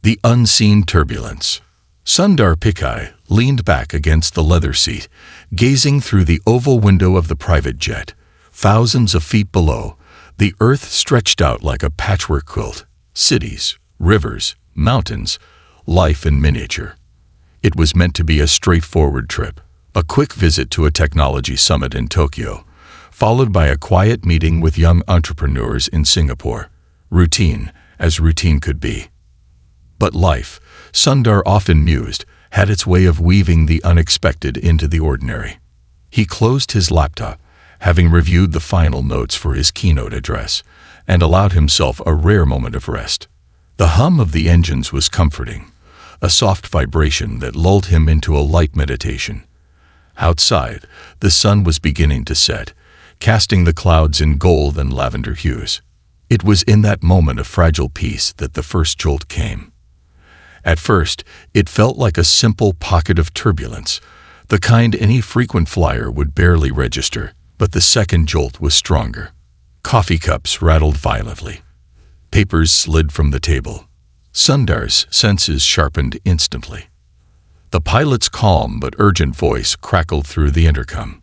The unseen turbulence. Sundar Pichai leaned back against the leather seat, gazing through the oval window of the private jet. Thousands of feet below, the earth stretched out like a patchwork quilt. Cities, rivers, mountains, life in miniature. It was meant to be a straightforward trip, a quick visit to a technology summit in Tokyo, followed by a quiet meeting with young entrepreneurs in Singapore. Routine, as routine could be. But life, Sundar often mused, had its way of weaving the unexpected into the ordinary. He closed his laptop, having reviewed the final notes for his keynote address, and allowed himself a rare moment of rest. The hum of the engines was comforting, a soft vibration that lulled him into a light meditation. Outside, the sun was beginning to set, casting the clouds in gold and lavender hues. It was in that moment of fragile peace that the first jolt came. At first, it felt like a simple pocket of turbulence, the kind any frequent flyer would barely register, but the second jolt was stronger. Coffee cups rattled violently. Papers slid from the table. Sundar's senses sharpened instantly. The pilot's calm but urgent voice crackled through the intercom.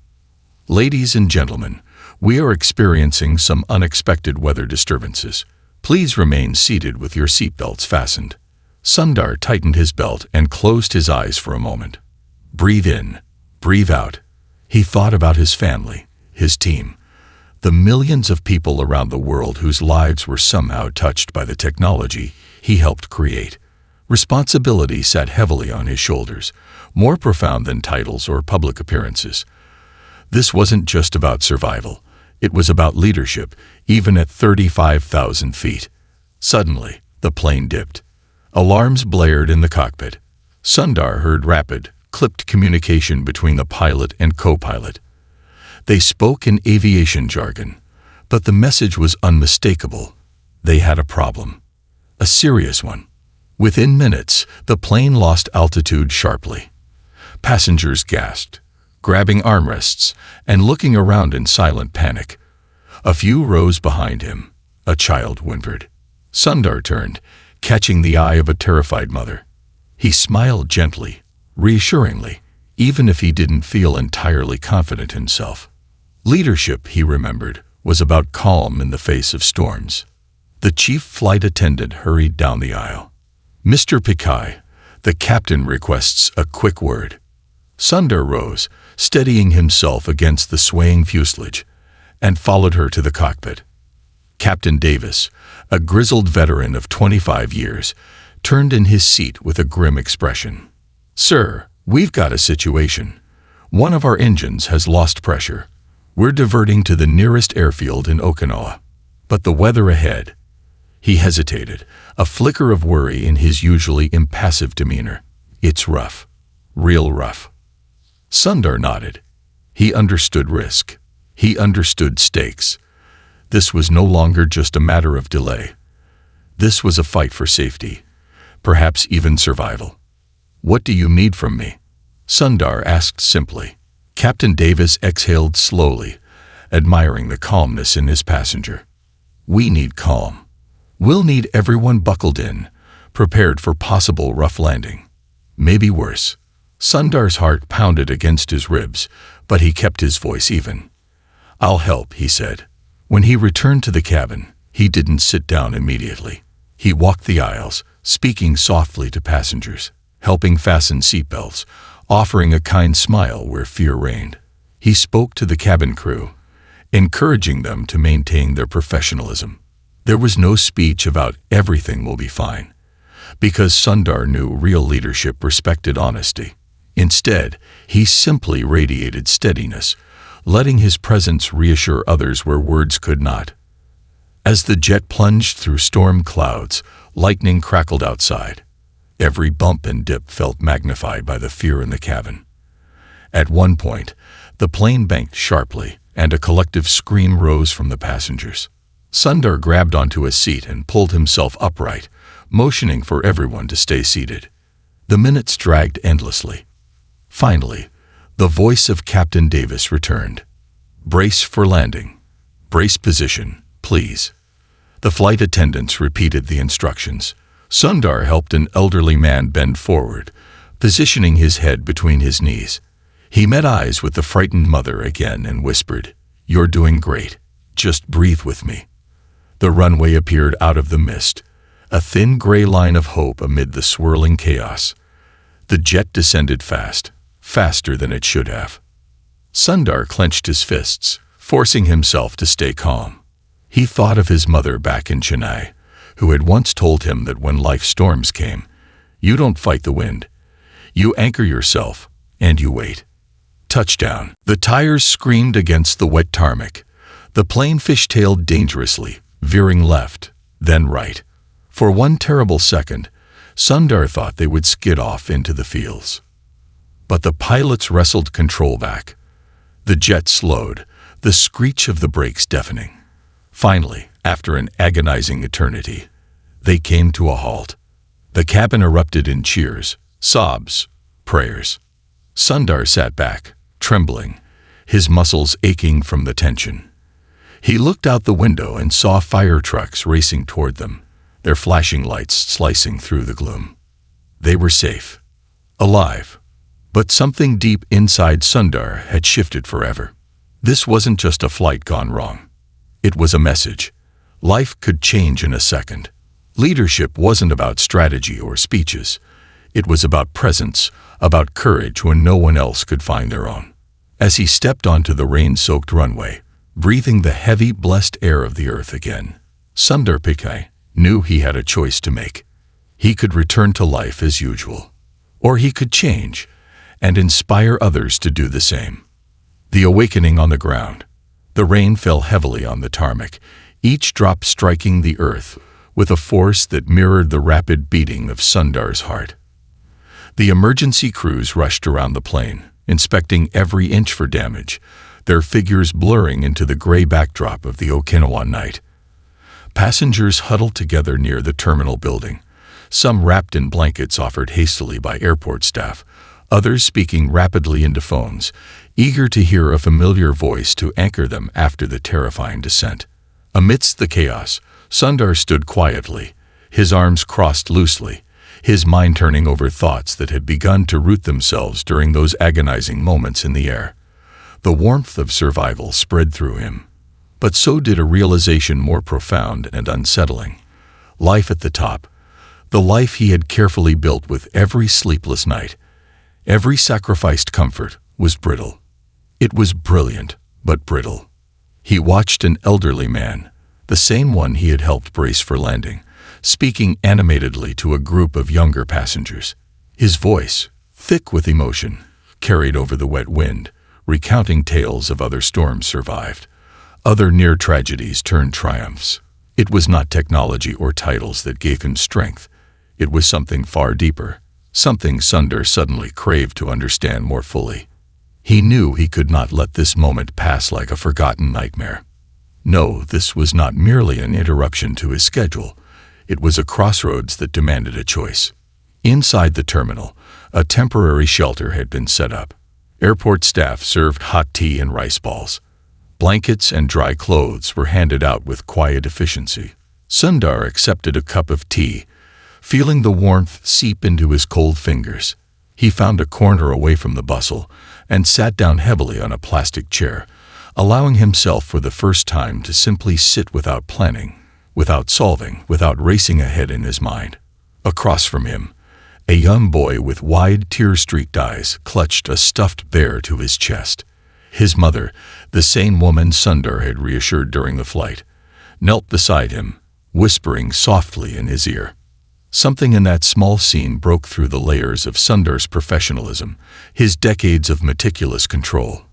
"Ladies and gentlemen, we are experiencing some unexpected weather disturbances. Please remain seated with your seatbelts fastened." Sundar tightened his belt and closed his eyes for a moment. Breathe in, breathe out. He thought about his family, his team, the millions of people around the world whose lives were somehow touched by the technology he helped create. Responsibility sat heavily on his shoulders, more profound than titles or public appearances. This wasn't just about survival. It was about leadership, even at 35,000 feet. Suddenly, the plane dipped. Alarms blared in the cockpit. Sundar heard rapid, clipped communication between the pilot and co-pilot. They spoke in aviation jargon, but the message was unmistakable. They had a problem. A serious one. Within minutes, the plane lost altitude sharply. Passengers gasped, grabbing armrests and looking around in silent panic. A few rows behind him, a child whimpered. Sundar turned, catching the eye of a terrified mother. He smiled gently, reassuringly, even if he didn't feel entirely confident himself. Leadership, he remembered, was about calm in the face of storms. The chief flight attendant hurried down the aisle. "Mr. Pichai, the captain requests a quick word." Sundar rose, steadying himself against the swaying fuselage, and followed her to the cockpit. Captain Davis, a grizzled veteran of 25 years, turned in his seat with a grim expression. "Sir, we've got a situation. One of our engines has lost pressure. We're diverting to the nearest airfield in Okinawa. But the weather ahead—" He hesitated, a flicker of worry in his usually impassive demeanor. "It's rough. Real rough." Sundar nodded. He understood risk. He understood stakes. This was no longer just a matter of delay. This was a fight for safety, perhaps even survival. "What do you need from me?" Sundar asked simply. Captain Davis exhaled slowly, admiring the calmness in his passenger. "We need calm. We'll need everyone buckled in, prepared for possible rough landing. Maybe worse." Sundar's heart pounded against his ribs, but he kept his voice even. "I'll help," he said. When he returned to the cabin, he didn't sit down immediately. He walked the aisles, speaking softly to passengers, helping fasten seatbelts, offering a kind smile where fear reigned. He spoke to the cabin crew, encouraging them to maintain their professionalism. There was no speech about "everything will be fine," because Sundar knew real leadership respected honesty. Instead, he simply radiated steadiness, letting his presence reassure others where words could not. As the jet plunged through storm clouds, lightning crackled outside. Every bump and dip felt magnified by the fear in the cabin. At one point, the plane banked sharply, and a collective scream rose from the passengers. Sundar grabbed onto a seat and pulled himself upright, motioning for everyone to stay seated. The minutes dragged endlessly. Finally, the voice of Captain Davis returned. "Brace for landing. Brace position, please." The flight attendants repeated the instructions. Sundar helped an elderly man bend forward, positioning his head between his knees. He met eyes with the frightened mother again and whispered, "You're doing great. Just breathe with me." The runway appeared out of the mist, a thin gray line of hope amid the swirling chaos. The jet descended fast, faster than it should have. Sundar clenched his fists, forcing himself to stay calm. He thought of his mother back in Chennai, who had once told him that when life storms came, you don't fight the wind. You anchor yourself, and you wait. Touchdown. The tires screamed against the wet tarmac. The plane fishtailed dangerously, veering left, then right. For one terrible second, Sundar thought they would skid off into the fields. But the pilots wrestled control back. The jet slowed, the screech of the brakes deafening. Finally, after an agonizing eternity, they came to a halt. The cabin erupted in cheers, sobs, prayers. Sundar sat back, trembling, his muscles aching from the tension. He looked out the window and saw fire trucks racing toward them, their flashing lights slicing through the gloom. They were safe, alive. But something deep inside Sundar had shifted forever. This wasn't just a flight gone wrong. It was a message. Life could change in a second. Leadership wasn't about strategy or speeches. It was about presence, about courage when no one else could find their own. As he stepped onto the rain-soaked runway, breathing the heavy, blessed air of the earth again, Sundar Pichai knew he had a choice to make. He could return to life as usual, or he could change and inspire others to do the same. The awakening on the ground. The rain fell heavily on the tarmac, each drop striking the earth with a force that mirrored the rapid beating of Sundar's heart. The emergency crews rushed around the plane, inspecting every inch for damage, their figures blurring into the gray backdrop of the Okinawa night. Passengers huddled together near the terminal building, some wrapped in blankets offered hastily by airport staff, others speaking rapidly into phones, eager to hear a familiar voice to anchor them after the terrifying descent. Amidst the chaos, Sundar stood quietly, his arms crossed loosely, his mind turning over thoughts that had begun to root themselves during those agonizing moments in the air. The warmth of survival spread through him, but so did a realization more profound and unsettling. Life at the top, the life he had carefully built with every sleepless night, every sacrificed comfort, was brittle. It was brilliant, but brittle. He watched an elderly man, the same one he had helped brace for landing, speaking animatedly to a group of younger passengers. His voice, thick with emotion, carried over the wet wind, recounting tales of other storms survived, other near tragedies turned triumphs. It was not technology or titles that gave him strength. It was something far deeper, something Sundar suddenly craved to understand more fully. He knew he could not let this moment pass like a forgotten nightmare. No, this was not merely an interruption to his schedule. It was a crossroads that demanded a choice. Inside the terminal, a temporary shelter had been set up. Airport staff served hot tea and rice balls. Blankets and dry clothes were handed out with quiet efficiency. Sundar accepted a cup of tea, feeling the warmth seep into his cold fingers. He found a corner away from the bustle and sat down heavily on a plastic chair, allowing himself for the first time to simply sit without planning, without solving, without racing ahead in his mind. Across from him, a young boy with wide, tear-streaked eyes clutched a stuffed bear to his chest. His mother, the same woman Sundar had reassured during the flight, knelt beside him, whispering softly in his ear. Something in that small scene broke through the layers of Sundar's professionalism, his decades of meticulous control.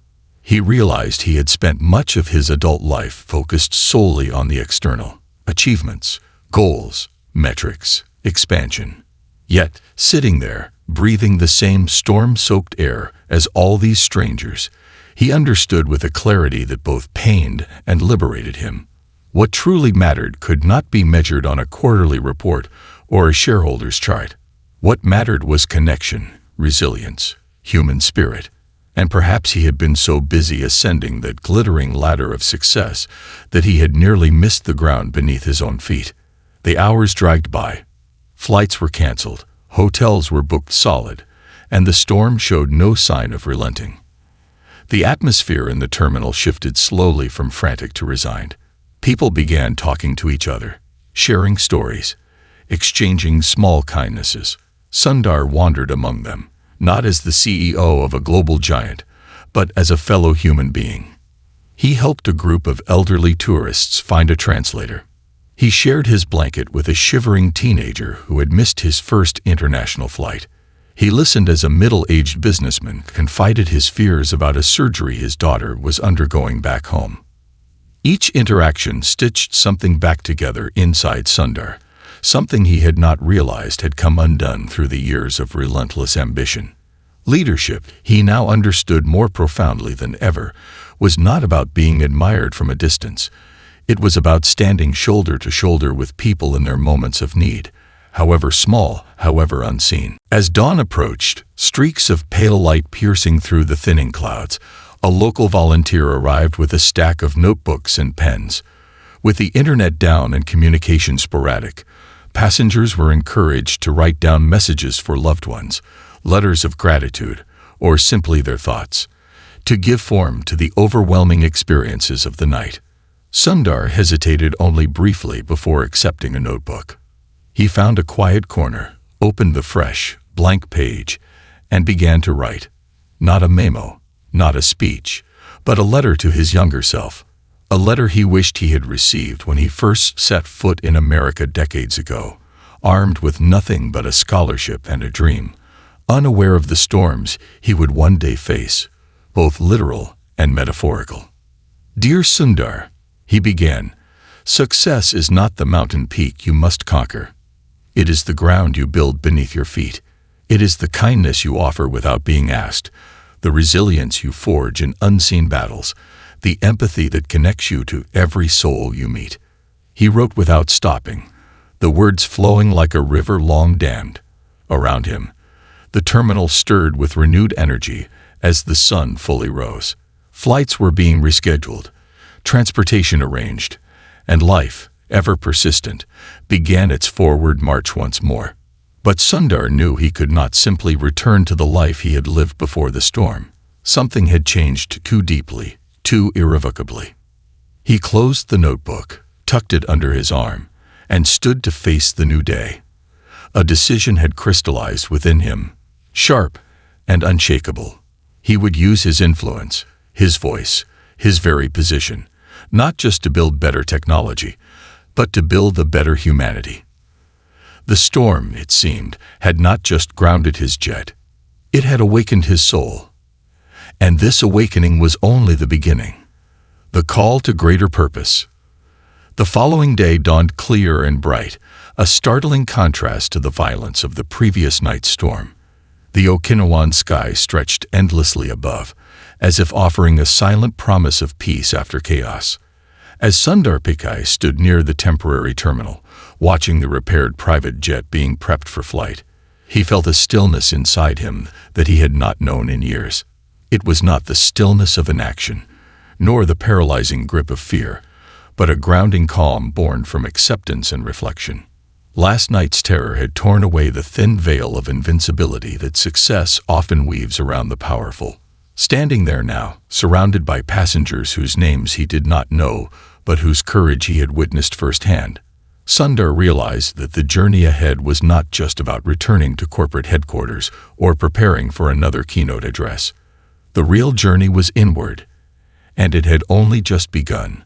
He realized he had spent much of his adult life focused solely on the external: achievements, goals, metrics, expansion. Yet, sitting there, breathing the same storm-soaked air as all these strangers, he understood with a clarity that both pained and liberated him. What truly mattered could not be measured on a quarterly report or a shareholder's chart. What mattered was connection, resilience, human spirit. And perhaps he had been so busy ascending that glittering ladder of success that he had nearly missed the ground beneath his own feet. The hours dragged by, Flights were canceled, hotels were booked solid, and the storm showed no sign of relenting. The atmosphere in the terminal shifted slowly from frantic to resigned. People began talking to each other, sharing stories, exchanging small kindnesses. Sundar wandered among them, not as the CEO of a global giant, but as a fellow human being. He helped a group of elderly tourists find a translator. He shared his blanket with a shivering teenager who had missed his first international flight. He listened as a middle-aged businessman confided his fears about a surgery his daughter was undergoing back home. Each interaction stitched something back together inside Sundar, something he had not realized had come undone through the years of relentless ambition. Leadership, he now understood more profoundly than ever, was not about being admired from a distance. It was about standing shoulder to shoulder with people in their moments of need, however small, however unseen. As dawn approached, streaks of pale light piercing through the thinning clouds, a local volunteer arrived with a stack of notebooks and pens. With the internet down and communication sporadic, passengers were encouraged to write down messages for loved ones, letters of gratitude, or simply their thoughts, to give form to the overwhelming experiences of the night. Sundar hesitated only briefly before accepting a notebook. He found a quiet corner, opened the fresh, blank page, and began to write. Not a memo, not a speech, but a letter to his younger self. A letter he wished he had received when he first set foot in America decades ago, armed with nothing but a scholarship and a dream, unaware of the storms he would one day face, both literal and metaphorical. Dear Sundar, he began, success is not the mountain peak you must conquer. It is the ground you build beneath your feet. It is the kindness you offer without being asked, the resilience you forge in unseen battles, the empathy that connects you to every soul you meet. He wrote without stopping, the words flowing like a river long dammed. Around him, the terminal stirred with renewed energy as the sun fully rose. Flights were being rescheduled, transportation arranged, and life, ever persistent, began its forward march once more. But Sundar knew he could not simply return to the life he had lived before the storm. Something had changed too deeply, too irrevocably. He closed the notebook, tucked it under his arm, and stood to face the new day. A decision had crystallized within him, sharp and unshakable. He would use his influence, his voice, his very position, not just to build better technology, but to build a better humanity. The storm, it seemed, had not just grounded his jet. It had awakened his soul. And this awakening was only the beginning. The call to greater purpose. The following day dawned clear and bright, a startling contrast to the violence of the previous night's storm. The Okinawan sky stretched endlessly above, as if offering a silent promise of peace after chaos. As Sundar Pichai stood near the temporary terminal, watching the repaired private jet being prepped for flight, he felt a stillness inside him that he had not known in years. It was not the stillness of inaction, nor the paralyzing grip of fear, but a grounding calm born from acceptance and reflection. Last night's terror had torn away the thin veil of invincibility that success often weaves around the powerful. Standing there now, surrounded by passengers whose names he did not know, but whose courage he had witnessed firsthand, Sundar realized that the journey ahead was not just about returning to corporate headquarters or preparing for another keynote address. The real journey was inward, and it had only just begun.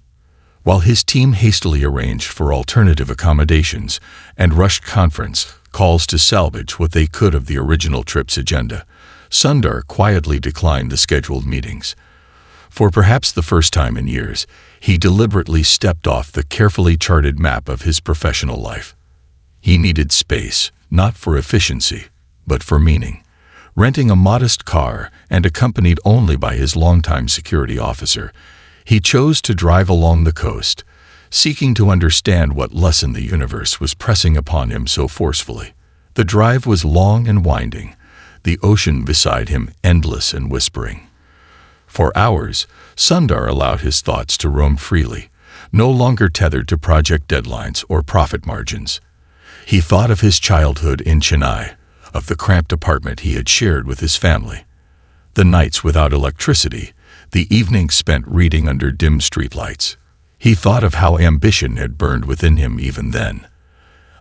While his team hastily arranged for alternative accommodations and rushed conference calls to salvage what they could of the original trip's agenda, Sundar quietly declined the scheduled meetings. For perhaps the first time in years, he deliberately stepped off the carefully charted map of his professional life. He needed space, not for efficiency, but for meaning. Renting a modest car and accompanied only by his longtime security officer, he chose to drive along the coast, seeking to understand what lesson the universe was pressing upon him so forcefully. The drive was long and winding, the ocean beside him endless and whispering. For hours, Sundar allowed his thoughts to roam freely, no longer tethered to project deadlines or profit margins. He thought of his childhood in Chennai, of the cramped apartment he had shared with his family, the nights without electricity, the evenings spent reading under dim streetlights. He thought of how ambition had burned within him even then.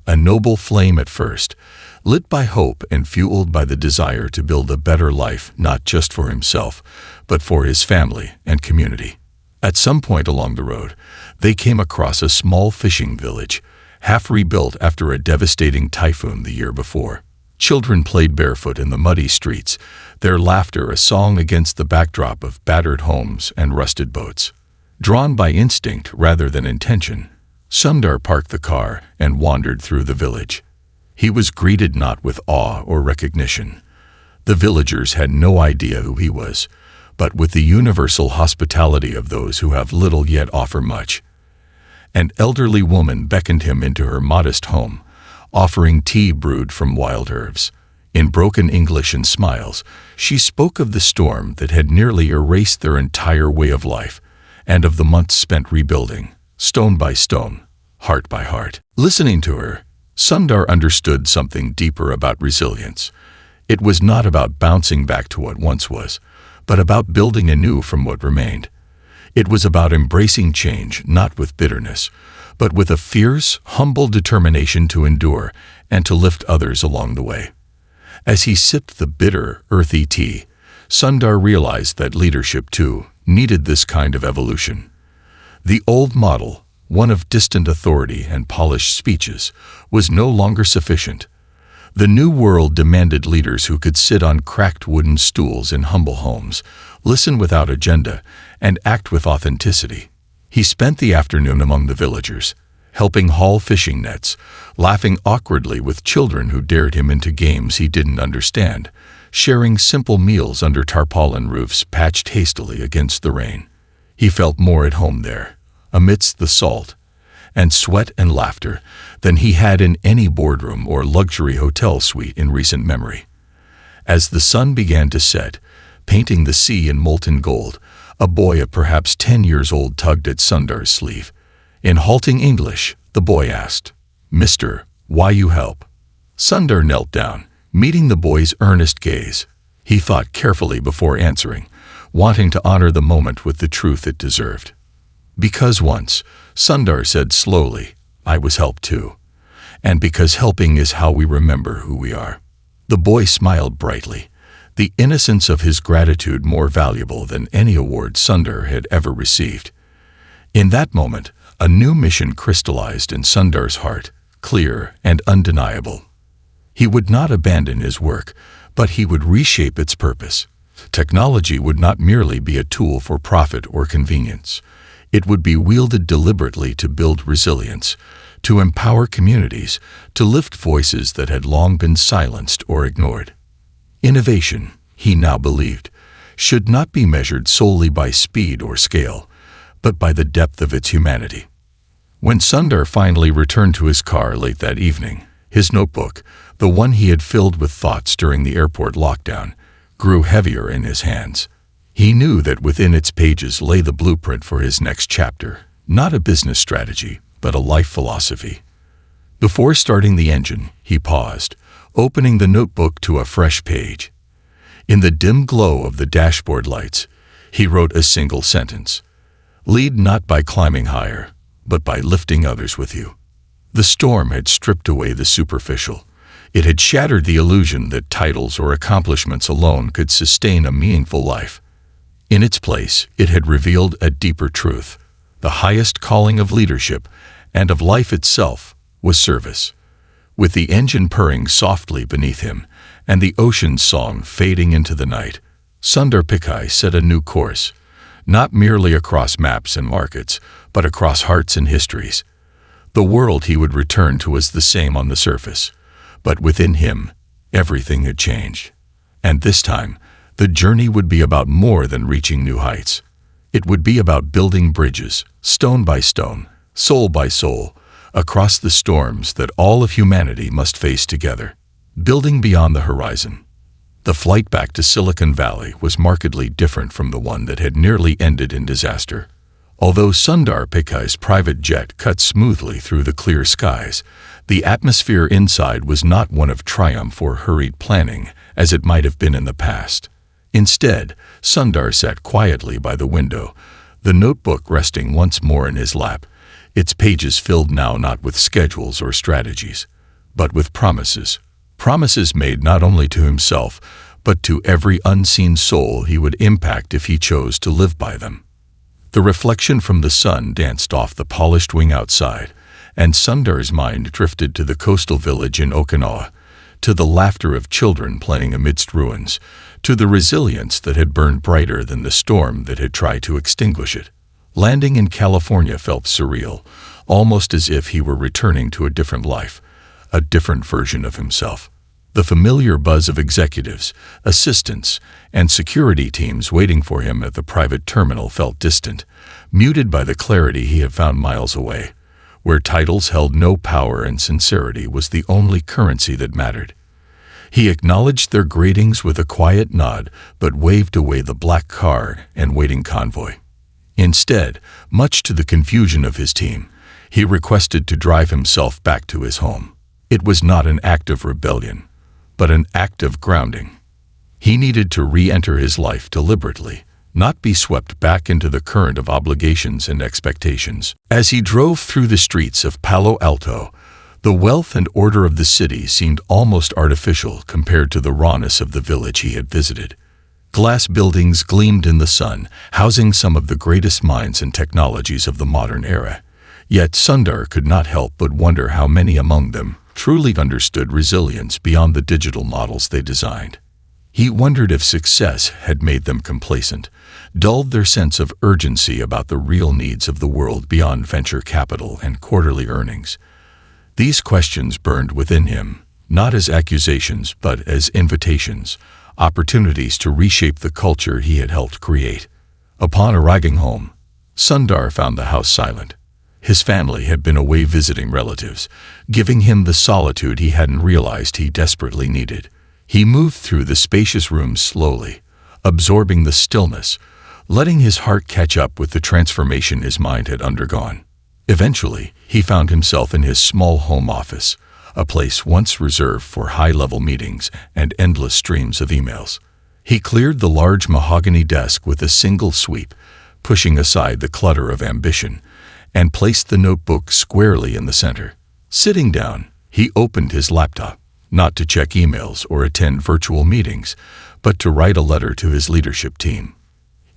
A noble flame at first, lit by hope and fueled by the desire to build a better life not just for himself, but for his family and community. At some point along the road, they came across a small fishing village, half rebuilt after a devastating typhoon the year before. Children played barefoot in the muddy streets, their laughter a song against the backdrop of battered homes and rusted boats. Drawn by instinct rather than intention, Sundar parked the car and wandered through the village. He was greeted not with awe or recognition. The villagers had no idea who he was, but with the universal hospitality of those who have little yet offer much. An elderly woman beckoned him into her modest home, offering tea brewed from wild herbs. In broken English and smiles, she spoke of the storm that had nearly erased their entire way of life, and of the months spent rebuilding, stone by stone, heart by heart. Listening to her, Sundar understood something deeper about resilience. It was not about bouncing back to what once was, but about building anew from what remained. It was about embracing change not with bitterness, but with a fierce, humble determination to endure and to lift others along the way. As he sipped the bitter, earthy tea, Sundar realized that leadership, too, needed this kind of evolution. The old model, one of distant authority and polished speeches, was no longer sufficient. The new world demanded leaders who could sit on cracked wooden stools in humble homes, listen without agenda, and act with authenticity. He spent the afternoon among the villagers, helping haul fishing nets, laughing awkwardly with children who dared him into games he didn't understand, sharing simple meals under tarpaulin roofs patched hastily against the rain. He felt more at home there, amidst the salt and sweat and laughter, than he had in any boardroom or luxury hotel suite in recent memory. As the sun began to set, painting the sea in molten gold, a boy of perhaps 10 years old tugged at Sundar's sleeve. In halting English, the boy asked, "Mister, why you help?" Sundar knelt down, meeting the boy's earnest gaze. He thought carefully before answering, wanting to honor the moment with the truth it deserved. "Because once," Sundar said slowly, "I was helped too. And because helping is how we remember who we are." The boy smiled brightly, the innocence of his gratitude more valuable than any award Sundar had ever received. In that moment, a new mission crystallized in Sundar's heart, clear and undeniable. He would not abandon his work, but he would reshape its purpose. Technology would not merely be a tool for profit or convenience. It would be wielded deliberately to build resilience, to empower communities, to lift voices that had long been silenced or ignored. Innovation, he now believed, should not be measured solely by speed or scale, but by the depth of its humanity. When Sundar finally returned to his car late that evening, his notebook, the one he had filled with thoughts during the airport lockdown, grew heavier in his hands. He knew that within its pages lay the blueprint for his next chapter, not a business strategy, but a life philosophy. Before starting the engine, he paused, opening the notebook to a fresh page. In the dim glow of the dashboard lights, he wrote a single sentence: "Lead not by climbing higher, but by lifting others with you." The storm had stripped away the superficial. It had shattered the illusion that titles or accomplishments alone could sustain a meaningful life. In its place, it had revealed a deeper truth. The highest calling of leadership and of life itself was service. With the engine purring softly beneath him and the ocean's song fading into the night, Sundar Pichai set a new course, not merely across maps and markets, but across hearts and histories. The world he would return to was the same on the surface, but within him, everything had changed. And this time, the journey would be about more than reaching new heights. It would be about building bridges, stone by stone, soul by soul, across the storms that all of humanity must face together, building beyond the horizon. The flight back to Silicon Valley was markedly different from the one that had nearly ended in disaster. Although Sundar Pichai's private jet cut smoothly through the clear skies, The atmosphere inside was not one of triumph or hurried planning, as it might have been in the past. Instead, Sundar sat quietly by the window, the notebook resting once more in his lap, its pages filled now not with schedules or strategies, but with promises. Promises made not only to himself, but to every unseen soul he would impact if he chose to live by them. The reflection from the sun danced off the polished wing outside, and Sundar's mind drifted to the coastal village in Okinawa, to the laughter of children playing amidst ruins, to the resilience that had burned brighter than the storm that had tried to extinguish it. Landing in California felt surreal, almost as if he were returning to a different life, a different version of himself. The familiar buzz of executives, assistants, and security teams waiting for him at the private terminal felt distant, muted by the clarity he had found miles away, where titles held no power and sincerity was the only currency that mattered. He acknowledged their greetings with a quiet nod, but waved away the black car and waiting convoy. Instead, much to the confusion of his team, he requested to drive himself back to his home. It was not an act of rebellion, but an act of grounding. He needed to re-enter his life deliberately, not be swept back into the current of obligations and expectations. As he drove through the streets of Palo Alto, the wealth and order of the city seemed almost artificial compared to the rawness of the village he had visited. Glass buildings gleamed in the sun, housing some of the greatest minds and technologies of the modern era. Yet Sundar could not help but wonder how many among them truly understood resilience beyond the digital models they designed. He wondered if success had made them complacent, dulled their sense of urgency about the real needs of the world beyond venture capital and quarterly earnings. These questions burned within him, not as accusations but as invitations, opportunities to reshape the culture he had helped create. Upon arriving home, Sundar found the house silent. His family had been away visiting relatives, giving him the solitude he hadn't realized he desperately needed. He moved through the spacious rooms slowly, absorbing the stillness, letting his heart catch up with the transformation his mind had undergone. Eventually, he found himself in his small home office, a place once reserved for high-level meetings and endless streams of emails. He cleared the large mahogany desk with a single sweep, pushing aside the clutter of ambition, and placed the notebook squarely in the center. Sitting down, he opened his laptop, not to check emails or attend virtual meetings, but to write a letter to his leadership team.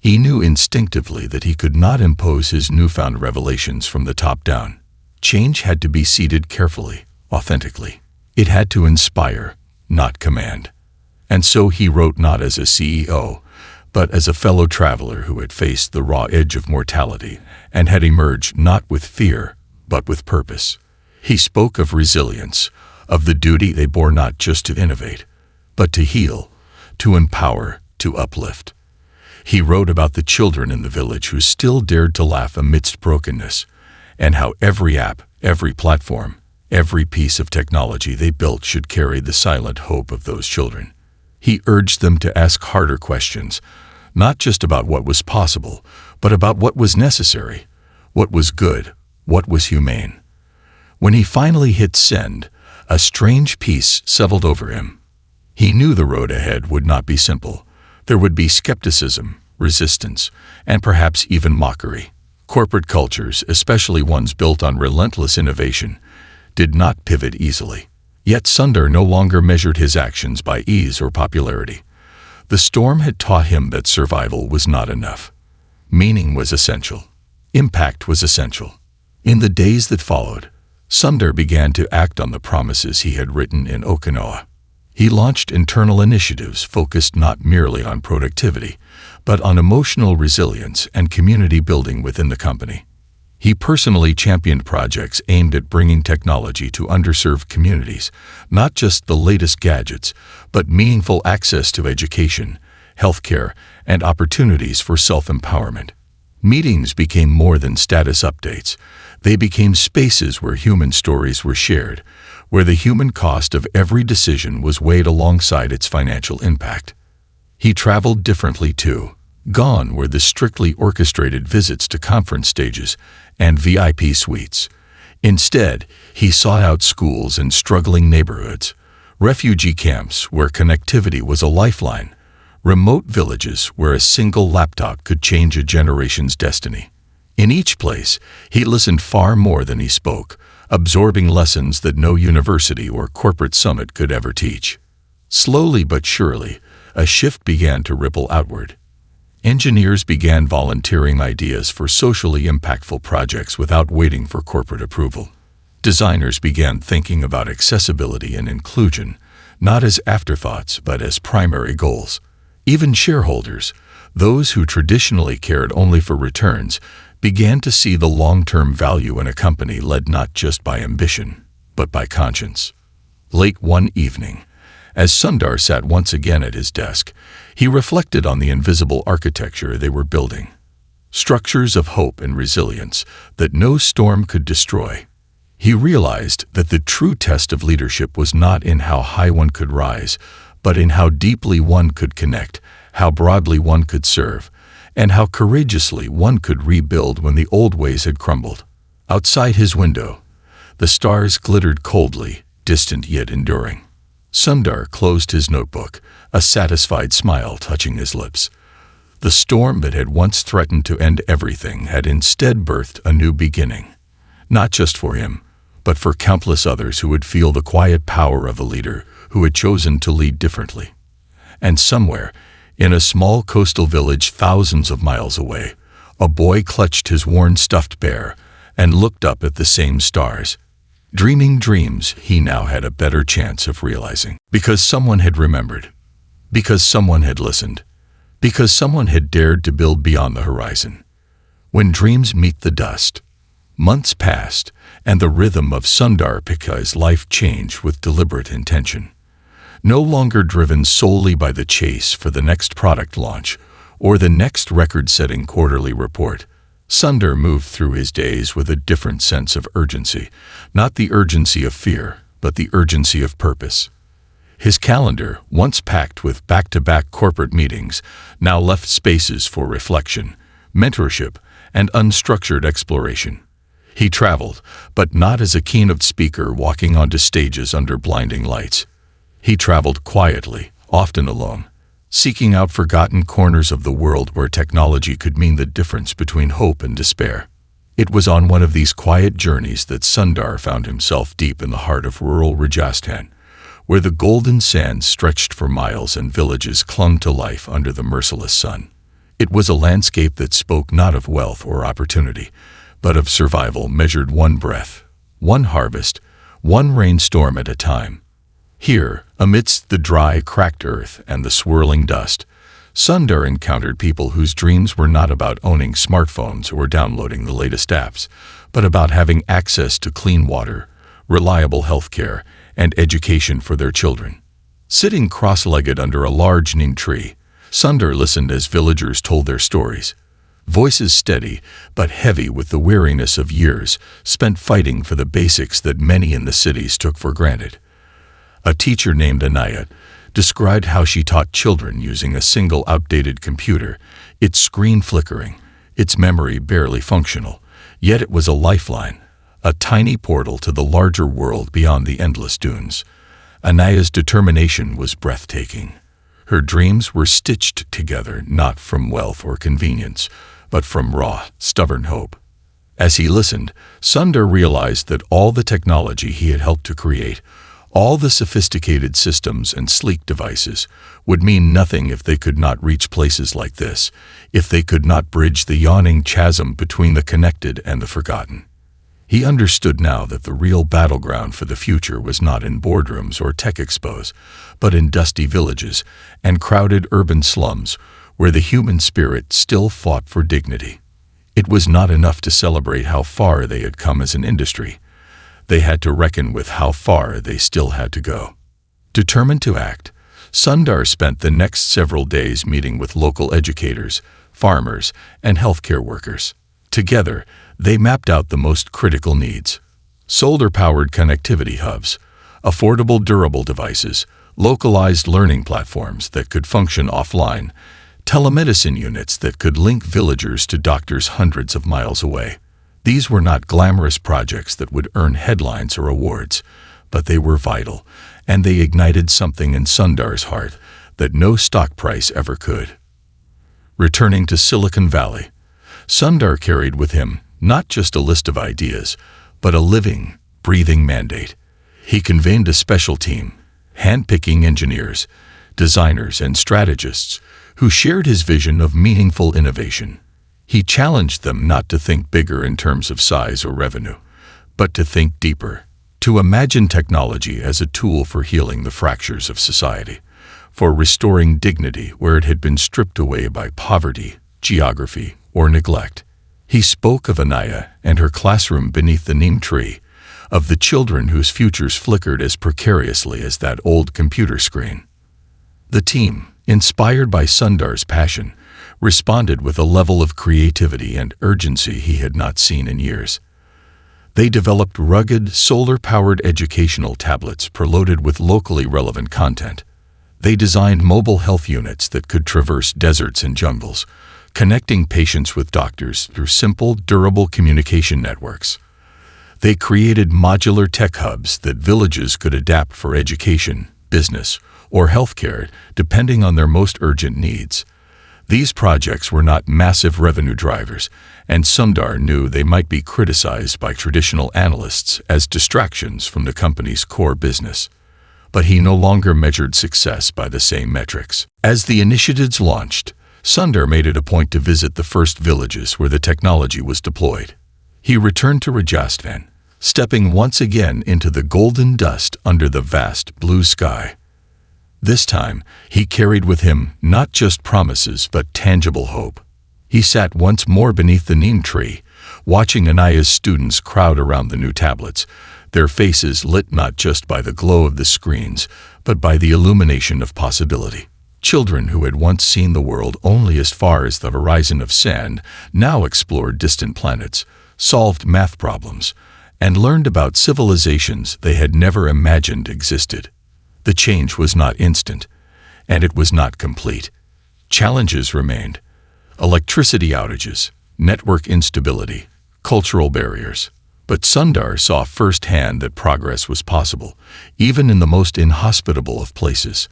He knew instinctively that he could not impose his newfound revelations from the top down. Change had to be seeded carefully, authentically. It had to inspire, not command. And so he wrote not as a CEO, but as a fellow traveler who had faced the raw edge of mortality and had emerged not with fear, but with purpose. He spoke of resilience, of the duty they bore not just to innovate, but to heal, to empower, to uplift. He wrote about the children in the village who still dared to laugh amidst brokenness, and how every app, every platform, every piece of technology they built should carry the silent hope of those children. He urged them to ask harder questions, not just about what was possible, but about what was necessary, what was good, what was humane. When he finally hit send, a strange peace settled over him. He knew the road ahead would not be simple. There would be skepticism, resistance, and perhaps even mockery. Corporate cultures, especially ones built on relentless innovation, did not pivot easily. Yet Sundar no longer measured his actions by ease or popularity. The storm had taught him that survival was not enough. Meaning was essential. Impact was essential. In the days that followed, Sundar began to act on the promises he had written in Okinawa. He launched internal initiatives focused not merely on productivity, but on emotional resilience and community building within the company. He personally championed projects aimed at bringing technology to underserved communities, not just the latest gadgets, but meaningful access to education, healthcare, and opportunities for self-empowerment. Meetings became more than status updates. They became spaces where human stories were shared, where the human cost of every decision was weighed alongside its financial impact. He traveled differently too. Gone were the strictly orchestrated visits to conference stages and VIP suites. Instead, he sought out schools in struggling neighborhoods, refugee camps where connectivity was a lifeline, remote villages where a single laptop could change a generation's destiny. In each place, he listened far more than he spoke, absorbing lessons that no university or corporate summit could ever teach. Slowly but surely, a shift began to ripple outward. Engineers began volunteering ideas for socially impactful projects without waiting for corporate approval. Designers began thinking about accessibility and inclusion, not as afterthoughts but as primary goals. Even shareholders, those who traditionally cared only for returns, began to see the long-term value in a company led not just by ambition, but by conscience. Late one evening, as Sundar sat once again at his desk, he reflected on the invisible architecture they were building. Structures of hope and resilience that no storm could destroy. He realized that the true test of leadership was not in how high one could rise, but in how deeply one could connect, how broadly one could serve, and how courageously one could rebuild when the old ways had crumbled. Outside his window, the stars glittered coldly, distant yet enduring. Sundar closed his notebook, a satisfied smile touching his lips. The storm that had once threatened to end everything had instead birthed a new beginning, not just for him, but for countless others who would feel the quiet power of a leader who had chosen to lead differently. And somewhere, in a small coastal village thousands of miles away, a boy clutched his worn stuffed bear and looked up at the same stars, dreaming dreams he now had a better chance of realizing. Because someone had remembered, because someone had listened, because someone had dared to build beyond the horizon. When dreams meet the dust, months passed, and the rhythm of Sundar Pichai's life changed with deliberate intention. No longer driven solely by the chase for the next product launch or the next record-setting quarterly report, Sundar moved through his days with a different sense of urgency, not the urgency of fear, but the urgency of purpose. His calendar, once packed with back-to-back corporate meetings, now left spaces for reflection, mentorship, and unstructured exploration. He traveled, but not as a keynote speaker walking onto stages under blinding lights. He traveled quietly, often alone, seeking out forgotten corners of the world where technology could mean the difference between hope and despair. It was on one of these quiet journeys that Sundar found himself deep in the heart of rural Rajasthan, where the golden sands stretched for miles and villages clung to life under the merciless sun. It was a landscape that spoke not of wealth or opportunity, but of survival measured one breath, one harvest, one rainstorm at a time. Here, amidst the dry, cracked earth and the swirling dust, Sundar encountered people whose dreams were not about owning smartphones or downloading the latest apps, but about having access to clean water, reliable health care, and education for their children. Sitting cross-legged under a large neem tree, Sundar listened as villagers told their stories. Voices steady, but heavy with the weariness of years spent fighting for the basics that many in the cities took for granted. A teacher named Anayat described how she taught children using a single outdated computer, its screen flickering, its memory barely functional, yet it was a lifeline, a tiny portal to the larger world beyond the endless dunes. Anayat's determination was breathtaking. Her dreams were stitched together not from wealth or convenience, but from raw, stubborn hope. As he listened, Sundar realized that all the technology he had helped to create, all the sophisticated systems and sleek devices, would mean nothing if they could not reach places like this, if they could not bridge the yawning chasm between the connected and the forgotten. He understood now that the real battleground for the future was not in boardrooms or tech expos, but in dusty villages and crowded urban slums where the human spirit still fought for dignity. It was not enough to celebrate how far they had come as an industry. They had to reckon with how far they still had to go. Determined to act, Sundar spent the next several days meeting with local educators, farmers, and healthcare workers. Together, they mapped out the most critical needs: solar-powered connectivity hubs, affordable durable devices, localized learning platforms that could function offline, telemedicine units that could link villagers to doctors hundreds of miles away. These were not glamorous projects that would earn headlines or awards, but they were vital, and they ignited something in Sundar's heart that no stock price ever could. Returning to Silicon Valley, Sundar carried with him not just a list of ideas, but a living, breathing mandate. He convened a special team, handpicking engineers, designers, and strategists who shared his vision of meaningful innovation. He challenged them not to think bigger in terms of size or revenue, but to think deeper, to imagine technology as a tool for healing the fractures of society, for restoring dignity where it had been stripped away by poverty, geography, or neglect. He spoke of Anaya and her classroom beneath the neem tree, of the children whose futures flickered as precariously as that old computer screen. The team, inspired by Sundar's passion, responded with a level of creativity and urgency he had not seen in years. They developed rugged, solar-powered educational tablets preloaded with locally relevant content. They designed mobile health units that could traverse deserts and jungles, connecting patients with doctors through simple, durable communication networks. They created modular tech hubs that villages could adapt for education, business, or healthcare, depending on their most urgent needs. These projects were not massive revenue drivers, and Sundar knew they might be criticized by traditional analysts as distractions from the company's core business. But he no longer measured success by the same metrics. As the initiatives launched, Sundar made it a point to visit the first villages where the technology was deployed. He returned to Rajasthan, stepping once again into the golden dust under the vast blue sky. This time, he carried with him not just promises but tangible hope. He sat once more beneath the neem tree, watching Anaya's students crowd around the new tablets, their faces lit not just by the glow of the screens, but by the illumination of possibility. Children who had once seen the world only as far as the horizon of sand now explored distant planets, solved math problems, and learned about civilizations they had never imagined existed. The change was not instant, and it was not complete. Challenges remained: electricity outages, network instability, cultural barriers. But Sundar saw firsthand that progress was possible, even in the most inhospitable of places.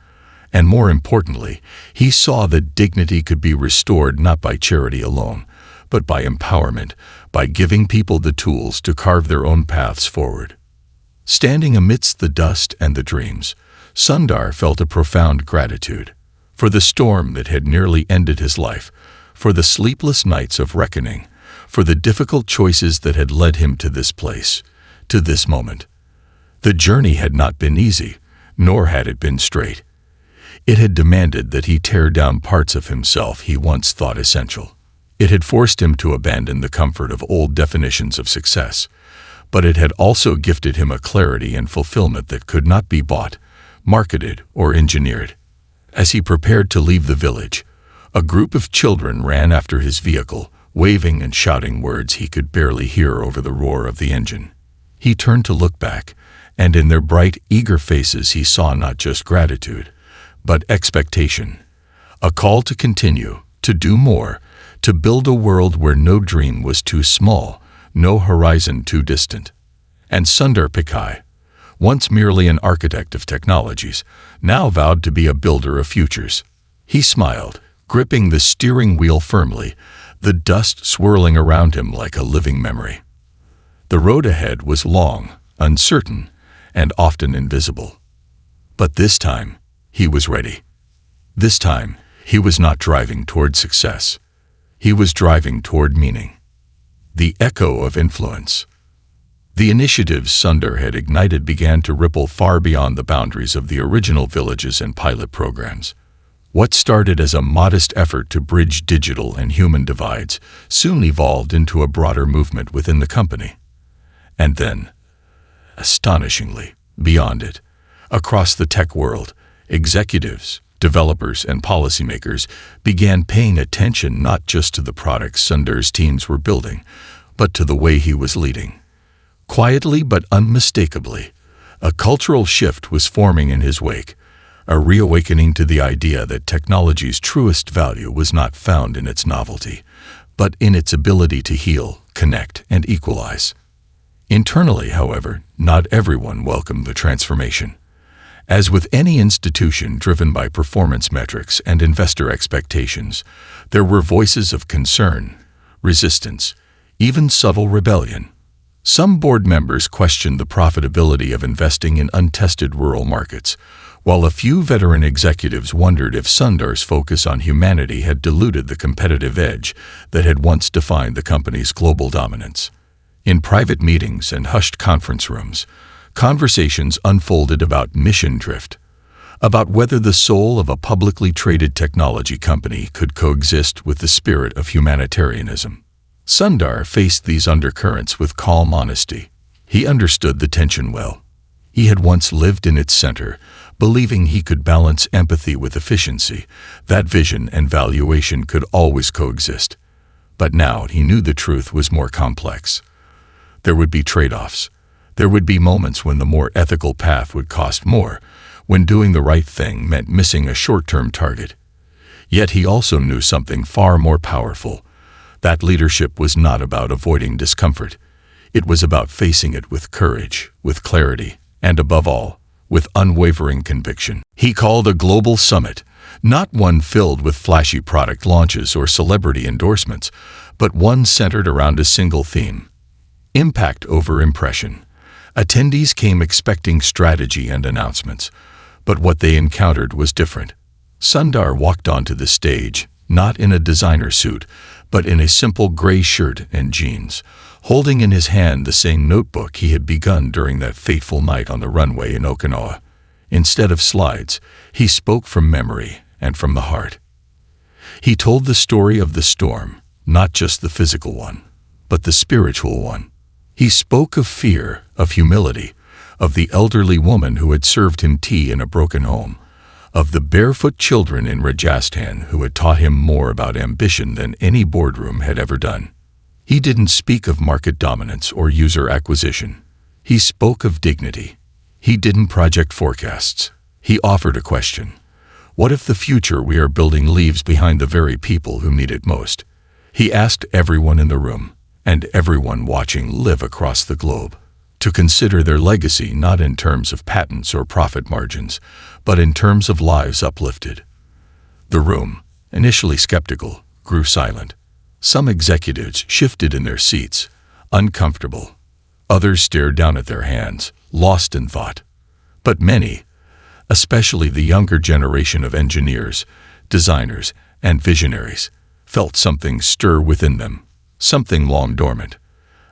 And more importantly, he saw that dignity could be restored not by charity alone, but by empowerment, by giving people the tools to carve their own paths forward. Standing amidst the dust and the dreams, Sundar felt a profound gratitude for the storm that had nearly ended his life, for the sleepless nights of reckoning, for the difficult choices that had led him to this place, to this moment. The journey had not been easy, nor had it been straight. It had demanded that he tear down parts of himself he once thought essential. It had forced him to abandon the comfort of old definitions of success, but it had also gifted him a clarity and fulfillment that could not be bought, marketed, or engineered. As he prepared to leave the village, a group of children ran after his vehicle, waving and shouting words he could barely hear over the roar of the engine. He turned to look back, and in their bright, eager faces he saw not just gratitude, but expectation. A call to continue, to do more, to build a world where no dream was too small, no horizon too distant. And Sundar Pichai, once merely an architect of technologies, now vowed to be a builder of futures. He smiled, gripping the steering wheel firmly, the dust swirling around him like a living memory. The road ahead was long, uncertain, and often invisible. But this time, he was ready. This time, he was not driving toward success. He was driving toward meaning. The echo of influence. The initiatives Sundar had ignited began to ripple far beyond the boundaries of the original villages and pilot programs. What started as a modest effort to bridge digital and human divides soon evolved into a broader movement within the company. And then, astonishingly, beyond it, across the tech world, executives, developers, and policymakers began paying attention not just to the products Sundar's teams were building, but to the way he was leading. Quietly but unmistakably, a cultural shift was forming in his wake, a reawakening to the idea that technology's truest value was not found in its novelty, but in its ability to heal, connect, and equalize. Internally, however, not everyone welcomed the transformation. As with any institution driven by performance metrics and investor expectations, there were voices of concern, resistance, even subtle rebellion. Some board members questioned the profitability of investing in untested rural markets, while a few veteran executives wondered if Sundar's focus on humanity had diluted the competitive edge that had once defined the company's global dominance. In private meetings and hushed conference rooms, conversations unfolded about mission drift, about whether the soul of a publicly traded technology company could coexist with the spirit of humanitarianism. Sundar faced these undercurrents with calm honesty. He understood the tension well. He had once lived in its center, believing he could balance empathy with efficiency, that vision and valuation could always coexist. But now he knew the truth was more complex. There would be trade-offs. There would be moments when the more ethical path would cost more, when doing the right thing meant missing a short-term target. Yet he also knew something far more powerful. That leadership was not about avoiding discomfort. It was about facing it with courage, with clarity, and above all, with unwavering conviction. He called a global summit, not one filled with flashy product launches or celebrity endorsements, but one centered around a single theme: impact over impression. Attendees came expecting strategy and announcements, but what they encountered was different. Sundar walked onto the stage, not in a designer suit, but in a simple gray shirt and jeans, holding in his hand the same notebook he had begun during that fateful night on the runway in Okinawa. Instead of slides, he spoke from memory and from the heart. He told the story of the storm, not just the physical one, but the spiritual one. He spoke of fear, of humility, of the elderly woman who had served him tea in a broken home, of the barefoot children in Rajasthan who had taught him more about ambition than any boardroom had ever done. He didn't speak of market dominance or user acquisition. He spoke of dignity. He didn't project forecasts. He offered a question. What if the future we are building leaves behind the very people who need it most? He asked everyone in the room, and everyone watching live across the globe, to consider their legacy not in terms of patents or profit margins, but in terms of lives uplifted. The room, initially skeptical, grew silent. Some executives shifted in their seats, uncomfortable. Others stared down at their hands, lost in thought. But many, especially the younger generation of engineers, designers, and visionaries, felt something stir within them, something long dormant,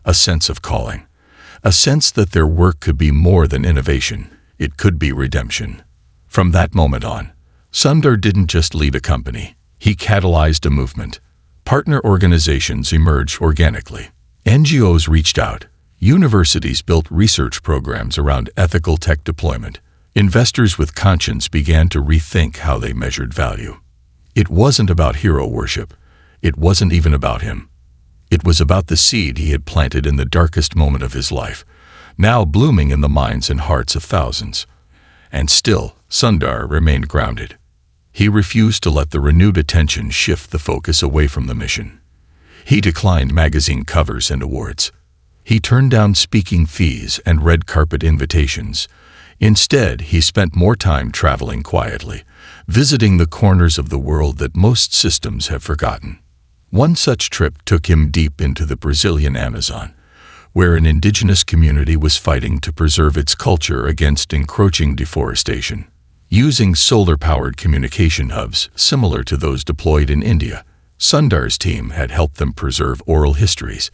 a sense of calling, a sense that their work could be more than innovation, it could be redemption. From that moment on, Sundar didn't just lead a company, he catalyzed a movement. Partner organizations emerged organically. NGOs reached out. Universities built research programs around ethical tech deployment. Investors with conscience began to rethink how they measured value. It wasn't about hero worship. It wasn't even about him. It was about the seed he had planted in the darkest moment of his life, now blooming in the minds and hearts of thousands. And still, Sundar remained grounded. He refused to let the renewed attention shift the focus away from the mission. He declined magazine covers and awards. He turned down speaking fees and red carpet invitations. Instead, he spent more time traveling quietly, visiting the corners of the world that most systems have forgotten. One such trip took him deep into the Brazilian Amazon, where an indigenous community was fighting to preserve its culture against encroaching deforestation. Using solar-powered communication hubs similar to those deployed in India, Sundar's team had helped them preserve oral histories,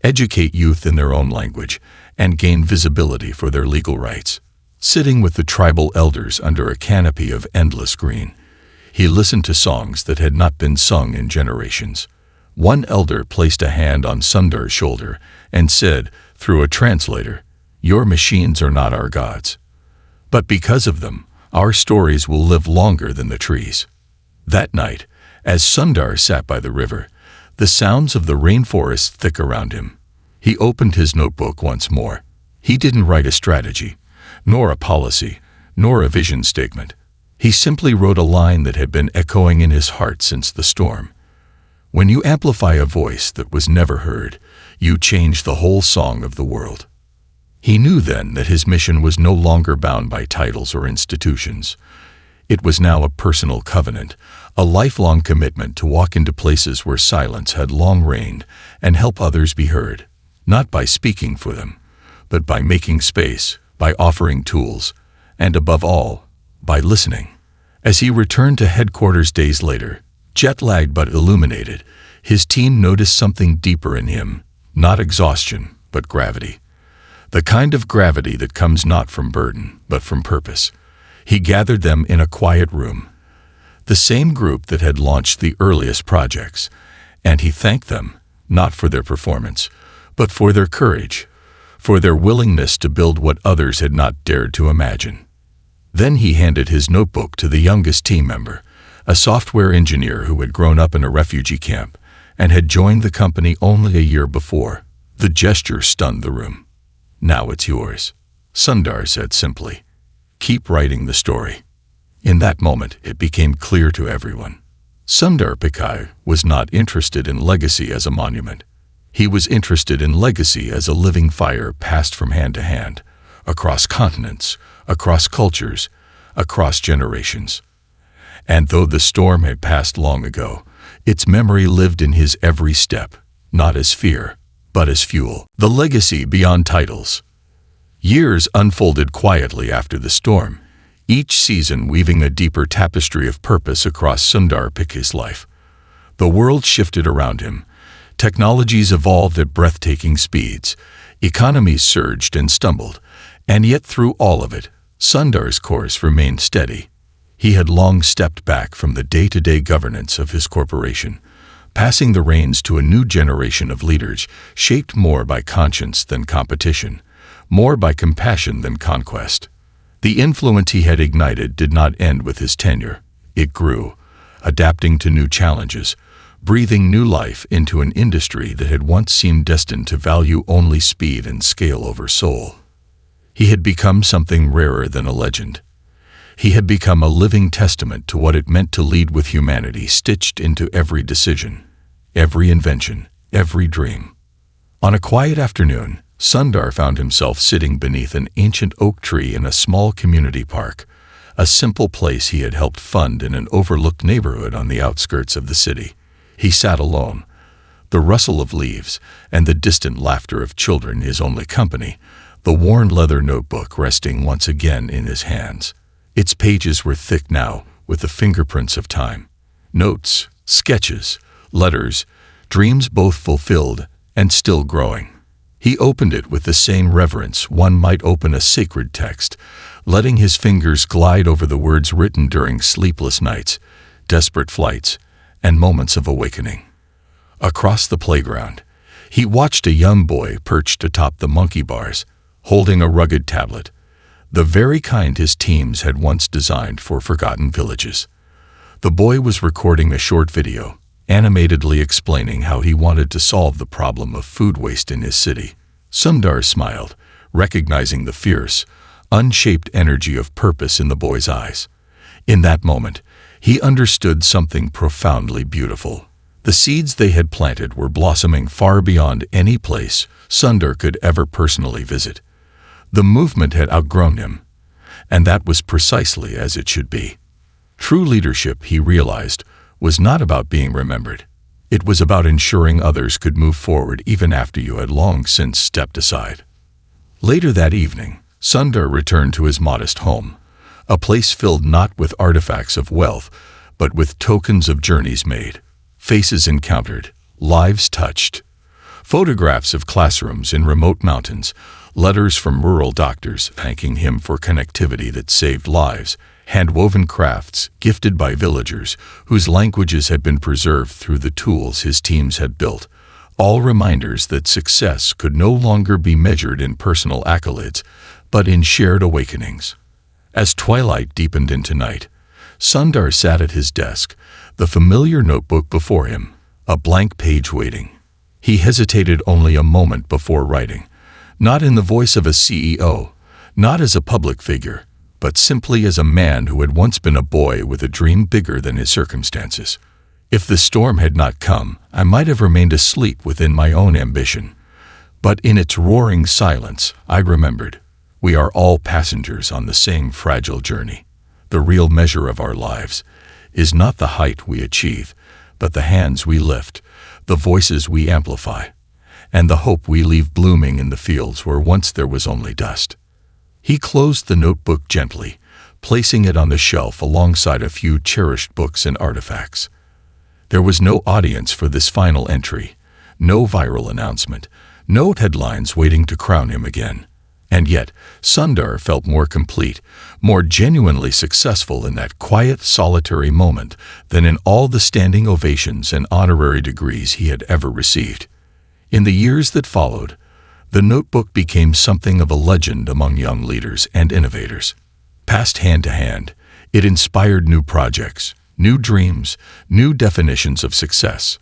educate youth in their own language, and gain visibility for their legal rights. Sitting with the tribal elders under a canopy of endless green, he listened to songs that had not been sung in generations. One elder placed a hand on Sundar's shoulder and said, through a translator, "Your machines are not our gods. But because of them, our stories will live longer than the trees." That night, as Sundar sat by the river, the sounds of the rainforest thick around him, he opened his notebook once more. He didn't write a strategy, nor a policy, nor a vision statement. He simply wrote a line that had been echoing in his heart since the storm. When you amplify a voice that was never heard, You change the whole song of the world. He knew then that his mission was no longer bound by titles or institutions. It was now a personal covenant, a lifelong commitment to walk into places where silence had long reigned and help others be heard, not by speaking for them, but by making space, by offering tools, and above all, by listening. As he returned to headquarters days later, jet-lagged but illuminated, his team noticed something deeper in him, not exhaustion, but gravity. The kind of gravity that comes not from burden, but from purpose. He gathered them in a quiet room, the same group that had launched the earliest projects, and he thanked them, not for their performance, but for their courage, for their willingness to build what others had not dared to imagine. Then he handed his notebook to the youngest team member, a software engineer who had grown up in a refugee camp and had joined the company only a year before. The gesture stunned the room. "Now it's yours," Sundar said simply. "Keep writing the story." In that moment, it became clear to everyone. Sundar Pichai was not interested in legacy as a monument. He was interested in legacy as a living fire passed from hand to hand, across continents, across cultures, across generations. And though the storm had passed long ago, its memory lived in his every step, not as fear, but as fuel. The legacy beyond titles. Years unfolded quietly after the storm, each season weaving a deeper tapestry of purpose across Sundar Pichai's life. The world shifted around him. Technologies evolved at breathtaking speeds. Economies surged and stumbled. And yet through all of it, Sundar's course remained steady. He had long stepped back from the day-to-day governance of his corporation, passing the reins to a new generation of leaders shaped more by conscience than competition, more by compassion than conquest. The influence he had ignited did not end with his tenure. It grew, adapting to new challenges, breathing new life into an industry that had once seemed destined to value only speed and scale over soul. He had become something rarer than a legend. He had become a living testament to what it meant to lead with humanity stitched into every decision, every invention, every dream. On a quiet afternoon, Sundar found himself sitting beneath an ancient oak tree in a small community park, a simple place he had helped fund in an overlooked neighborhood on the outskirts of the city. He sat alone, the rustle of leaves and the distant laughter of children his only company, the worn leather notebook resting once again in his hands. Its pages were thick now with the fingerprints of time. Notes, sketches, letters, dreams both fulfilled and still growing. He opened it with the same reverence one might open a sacred text, letting his fingers glide over the words written during sleepless nights, desperate flights, and moments of awakening. Across the playground, he watched a young boy perched atop the monkey bars, holding a rugged tablet, the very kind his teams had once designed for forgotten villages. The boy was recording a short video, animatedly explaining how he wanted to solve the problem of food waste in his city. Sundar smiled, recognizing the fierce, unshaped energy of purpose in the boy's eyes. In that moment, he understood something profoundly beautiful. The seeds they had planted were blossoming far beyond any place Sundar could ever personally visit. The movement had outgrown him, and that was precisely as it should be. True leadership, he realized, was not about being remembered. It was about ensuring others could move forward even after you had long since stepped aside. Later that evening, Sundar returned to his modest home, a place filled not with artifacts of wealth, but with tokens of journeys made, faces encountered, lives touched. Photographs of classrooms in remote mountains, letters from rural doctors thanking him for connectivity that saved lives, hand-woven crafts gifted by villagers whose languages had been preserved through the tools his teams had built, all reminders that success could no longer be measured in personal accolades, but in shared awakenings. As twilight deepened into night, Sundar sat at his desk, the familiar notebook before him, a blank page waiting. He hesitated only a moment before writing, not in the voice of a CEO, not as a public figure, but simply as a man who had once been a boy with a dream bigger than his circumstances. If the storm had not come, I might have remained asleep within my own ambition, But in its roaring silence, I remembered, we are all passengers on the same fragile journey. The real measure of our lives is not the height we achieve, but the hands we lift, the voices we amplify, and the hope we leave blooming in the fields where once there was only dust. He closed the notebook gently, placing it on the shelf alongside a few cherished books and artifacts. There was no audience for this final entry, no viral announcement, no headlines waiting to crown him again. And yet, Sundar felt more complete, more genuinely successful in that quiet, solitary moment than in all the standing ovations and honorary degrees he had ever received. In the years that followed, the notebook became something of a legend among young leaders and innovators. Passed hand to hand, it inspired new projects, new dreams, new definitions of success.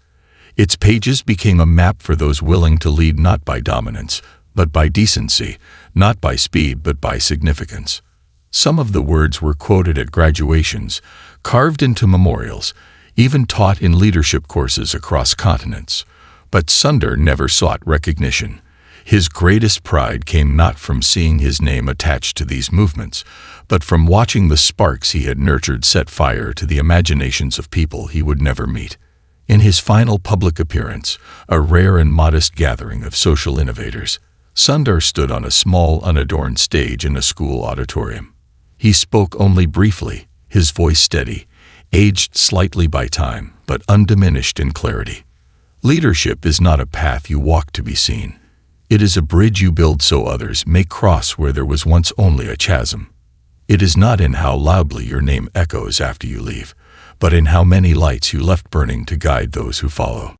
Its pages became a map for those willing to lead not by dominance, but by decency, not by speed but by significance. Some of the words were quoted at graduations, carved into memorials, even taught in leadership courses across continents. But Sundar never sought recognition. His greatest pride came not from seeing his name attached to these movements, but from watching the sparks he had nurtured set fire to the imaginations of people he would never meet. In his final public appearance, a rare and modest gathering of social innovators, Sundar stood on a small, unadorned stage in a school auditorium. He spoke only briefly, his voice steady, aged slightly by time, but undiminished in clarity. Leadership is not a path you walk to be seen. It is a bridge you build so others may cross where there was once only a chasm. It is not in how loudly your name echoes after you leave, but in how many lights you left burning to guide those who follow.